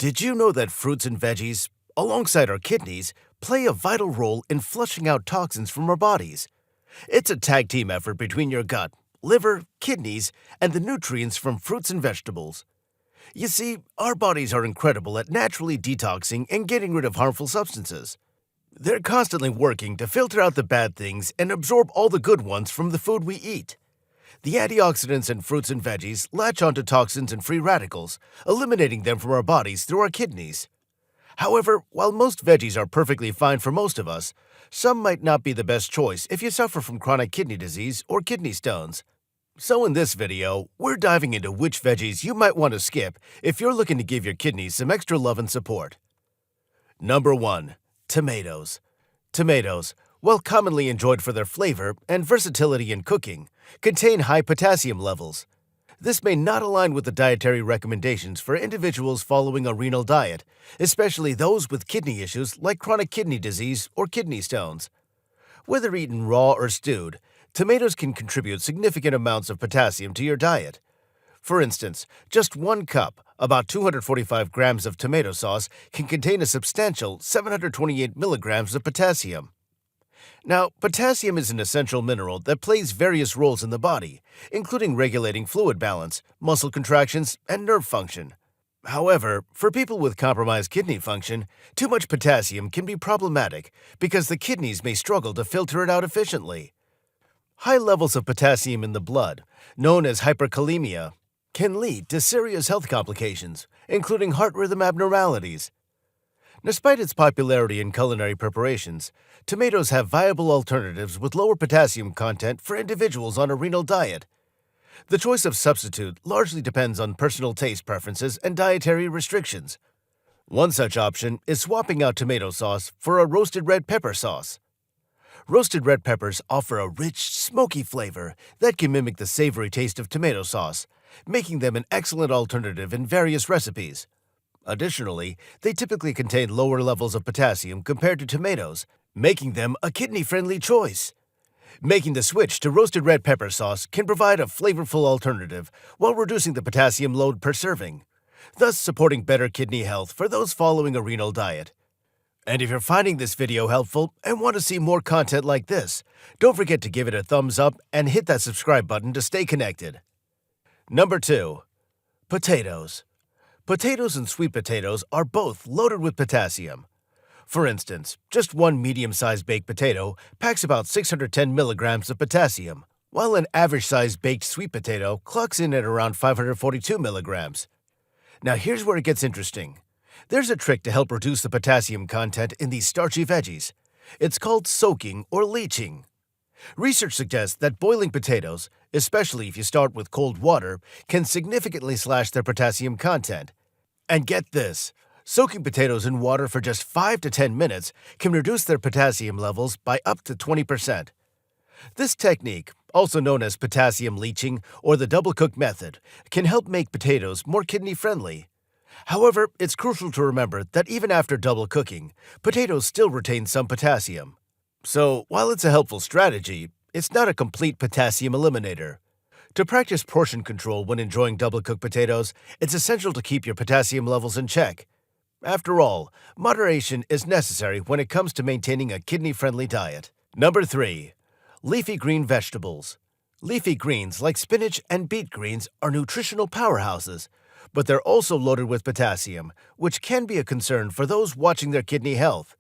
Did you know that fruits and veggies, alongside our kidneys, play a vital role in flushing out toxins from our bodies? It's a tag team effort between your gut, liver, kidneys, and the nutrients from fruits and vegetables. You see, our bodies are incredible at naturally detoxing and getting rid of harmful substances. They're constantly working to filter out the bad things and absorb all the good ones from the food we eat. The antioxidants in fruits and veggies latch onto toxins and free radicals, eliminating them from our bodies through our kidneys. However, while most veggies are perfectly fine for most of us, some might not be the best choice if you suffer from chronic kidney disease or kidney stones. So in this video, we're diving into which veggies you might want to skip if you're looking to give your kidneys some extra love and support. Number 1. Tomatoes. Tomatoes, while commonly enjoyed for their flavor and versatility in cooking, contain high potassium levels. This may not align with the dietary recommendations for individuals following a renal diet, especially those with kidney issues like chronic kidney disease or kidney stones. Whether eaten raw or stewed, tomatoes can contribute significant amounts of potassium to your diet. For instance, just 1 cup, about 245 grams of tomato sauce, can contain a substantial 728 milligrams of potassium. Now, potassium is an essential mineral that plays various roles in the body, including regulating fluid balance, muscle contractions, and nerve function. However, for people with compromised kidney function, too much potassium can be problematic because the kidneys may struggle to filter it out efficiently. High levels of potassium in the blood, known as hyperkalemia, can lead to serious health complications, including heart rhythm abnormalities. Despite its popularity in culinary preparations, tomatoes have viable alternatives with lower potassium content for individuals on a renal diet. The choice of substitute largely depends on personal taste preferences and dietary restrictions. One such option is swapping out tomato sauce for a roasted red pepper sauce. Roasted red peppers offer a rich, smoky flavor that can mimic the savory taste of tomato sauce, making them an excellent alternative in various recipes. Additionally, they typically contain lower levels of potassium compared to tomatoes, making them a kidney-friendly choice. Making the switch to roasted red pepper sauce can provide a flavorful alternative while reducing the potassium load per serving, thus supporting better kidney health for those following a renal diet. And if you're finding this video helpful and want to see more content like this, don't forget to give it a thumbs up and hit that subscribe button to stay connected. Number 2. Potatoes. Potatoes and sweet potatoes are both loaded with potassium. For instance, just 1 medium-sized baked potato packs about 610 milligrams of potassium, while an average-sized baked sweet potato clocks in at around 542 milligrams. Now here's where it gets interesting. There's a trick to help reduce the potassium content in these starchy veggies. It's called soaking or leaching. Research suggests that boiling potatoes, especially if you start with cold water, can significantly slash their potassium content. And get this, soaking potatoes in water for just 5 to 10 minutes can reduce their potassium levels by up to 20%. This technique, also known as potassium leaching or the double cook method, can help make potatoes more kidney-friendly. However, it's crucial to remember that even after double cooking, potatoes still retain some potassium. So, while it's a helpful strategy, it's not a complete potassium eliminator. To practice portion control when enjoying double-cooked potatoes, it's essential to keep your potassium levels in check. After all, moderation is necessary when it comes to maintaining a kidney-friendly diet. Number 3. Leafy green vegetables. Leafy greens like spinach and beet greens are nutritional powerhouses, but they're also loaded with potassium, which can be a concern for those watching their kidney health.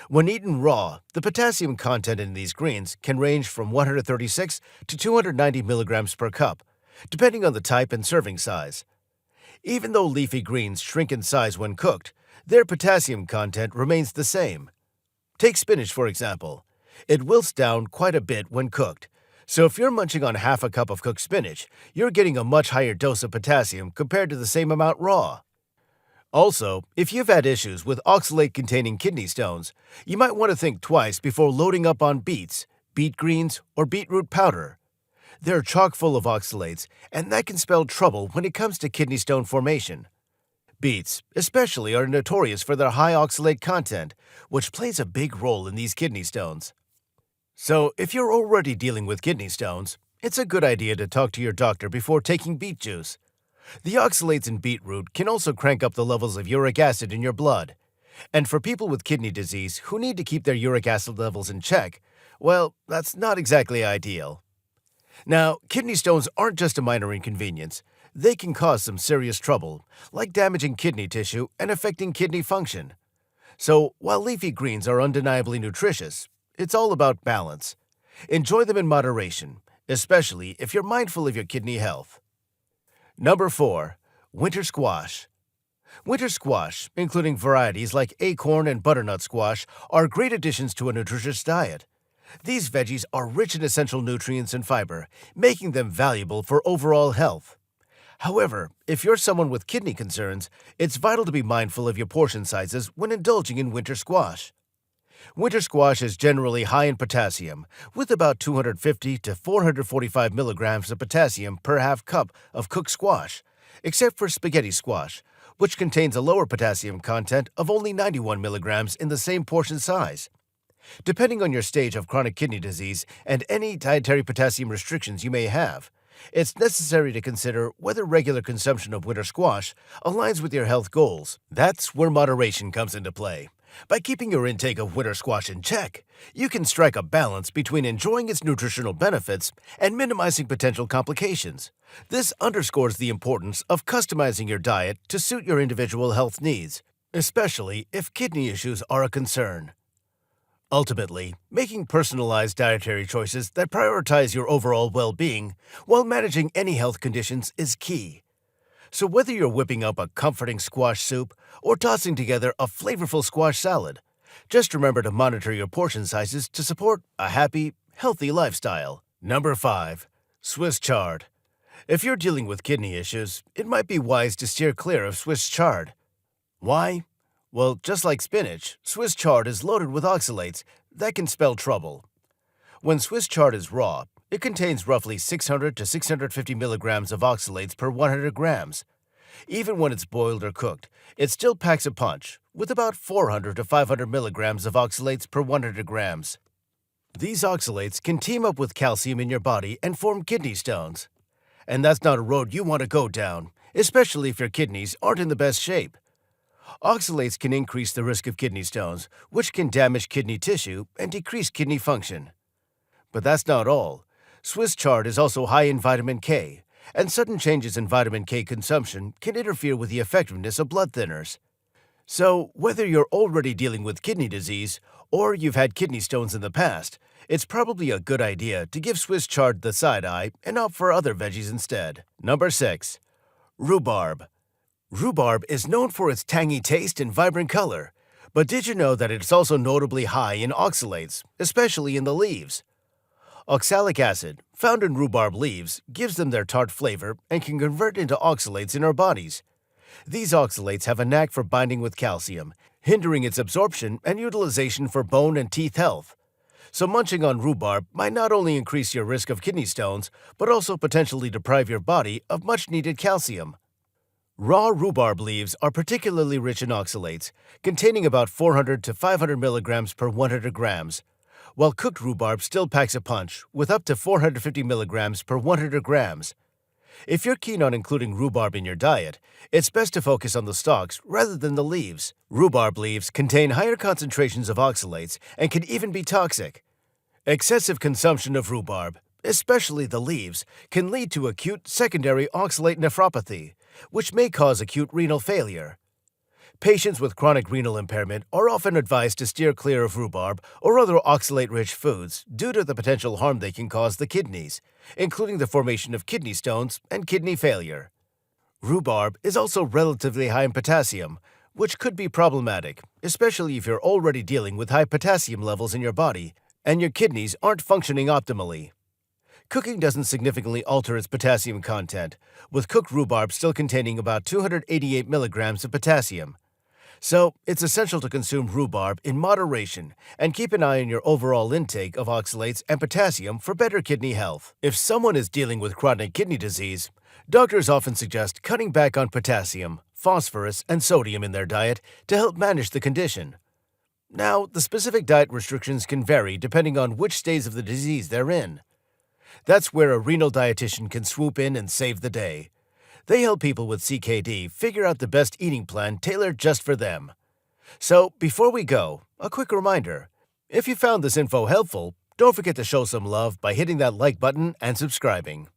When eaten raw, the potassium content in these greens can range from 136 to 290 milligrams per cup, depending on the type and serving size. Even though leafy greens shrink in size when cooked, their potassium content remains the same. Take spinach, for example. It wilts down quite a bit when cooked, so if you're munching on half a cup of cooked spinach, you're getting a much higher dose of potassium compared to the same amount raw. Also, if you've had issues with oxalate-containing kidney stones, you might want to think twice before loading up on beets, beet greens, or beetroot powder. They're chock full of oxalates, and that can spell trouble when it comes to kidney stone formation. Beets, especially, are notorious for their high oxalate content, which plays a big role in these kidney stones. So, if you're already dealing with kidney stones, it's a good idea to talk to your doctor before taking beet juice. The oxalates in beetroot can also crank up the levels of uric acid in your blood. And for people with kidney disease who need to keep their uric acid levels in check, well, that's not exactly ideal. Now, kidney stones aren't just a minor inconvenience. They can cause some serious trouble, like damaging kidney tissue and affecting kidney function. So, while leafy greens are undeniably nutritious, it's all about balance. Enjoy them in moderation, especially if you're mindful of your kidney health. Number 4. Winter squash. Winter squash, including varieties like acorn and butternut squash, are great additions to a nutritious diet. These veggies are rich in essential nutrients and fiber, making them valuable for overall health. However, if you're someone with kidney concerns, it's vital to be mindful of your portion sizes when indulging in winter squash. Winter squash is generally high in potassium, with about 250 to 445 milligrams of potassium per half cup of cooked squash, except for spaghetti squash, which contains a lower potassium content of only 91 milligrams in the same portion size. Depending on your stage of chronic kidney disease and any dietary potassium restrictions you may have, it's necessary to consider whether regular consumption of winter squash aligns with your health goals. That's where moderation comes into play. By keeping your intake of winter squash in check, you can strike a balance between enjoying its nutritional benefits and minimizing potential complications. This underscores the importance of customizing your diet to suit your individual health needs, especially if kidney issues are a concern. Ultimately, making personalized dietary choices that prioritize your overall well-being while managing any health conditions is key. So whether you're whipping up a comforting squash soup or tossing together a flavorful squash salad, just remember to monitor your portion sizes to support a happy, healthy lifestyle. Number 5. Swiss chard. If you're dealing with kidney issues, it might be wise to steer clear of Swiss chard. Why? Well, just like spinach, Swiss chard is loaded with oxalates that can spell trouble. When Swiss chard is raw, it contains roughly 600 to 650 milligrams of oxalates per 100 grams. Even when it's boiled or cooked, it still packs a punch, with about 400 to 500 milligrams of oxalates per 100 grams. These oxalates can team up with calcium in your body and form kidney stones. And that's not a road you want to go down, especially if your kidneys aren't in the best shape. Oxalates can increase the risk of kidney stones, which can damage kidney tissue and decrease kidney function. But that's not all. Swiss chard is also high in vitamin K, and sudden changes in vitamin K consumption can interfere with the effectiveness of blood thinners. So, whether you're already dealing with kidney disease or you've had kidney stones in the past, it's probably a good idea to give Swiss chard the side eye and opt for other veggies instead. Number 6. Rhubarb. Rhubarb is known for its tangy taste and vibrant color, but did you know that it's also notably high in oxalates, especially in the leaves? Oxalic acid, found in rhubarb leaves, gives them their tart flavor and can convert into oxalates in our bodies. These oxalates have a knack for binding with calcium, hindering its absorption and utilization for bone and teeth health. So munching on rhubarb might not only increase your risk of kidney stones, but also potentially deprive your body of much-needed calcium. Raw rhubarb leaves are particularly rich in oxalates, containing about 400 to 500 milligrams per 100 grams, while cooked rhubarb still packs a punch with up to 450 milligrams per 100 grams. If you're keen on including rhubarb in your diet, it's best to focus on the stalks rather than the leaves. Rhubarb leaves contain higher concentrations of oxalates and can even be toxic. Excessive consumption of rhubarb, especially the leaves, can lead to acute secondary oxalate nephropathy, which may cause acute renal failure. Patients with chronic renal impairment are often advised to steer clear of rhubarb or other oxalate-rich foods due to the potential harm they can cause the kidneys, including the formation of kidney stones and kidney failure. Rhubarb is also relatively high in potassium, which could be problematic, especially if you're already dealing with high potassium levels in your body and your kidneys aren't functioning optimally. Cooking doesn't significantly alter its potassium content, with cooked rhubarb still containing about 288 milligrams of potassium. So, it's essential to consume rhubarb in moderation and keep an eye on your overall intake of oxalates and potassium for better kidney health. If someone is dealing with chronic kidney disease, doctors often suggest cutting back on potassium, phosphorus, and sodium in their diet to help manage the condition. Now, the specific diet restrictions can vary depending on which stage of the disease they're in. That's where a renal dietitian can swoop in and save the day. They help people with CKD figure out the best eating plan tailored just for them. So, before we go, a quick reminder. If you found this info helpful, don't forget to show some love by hitting that like button and subscribing.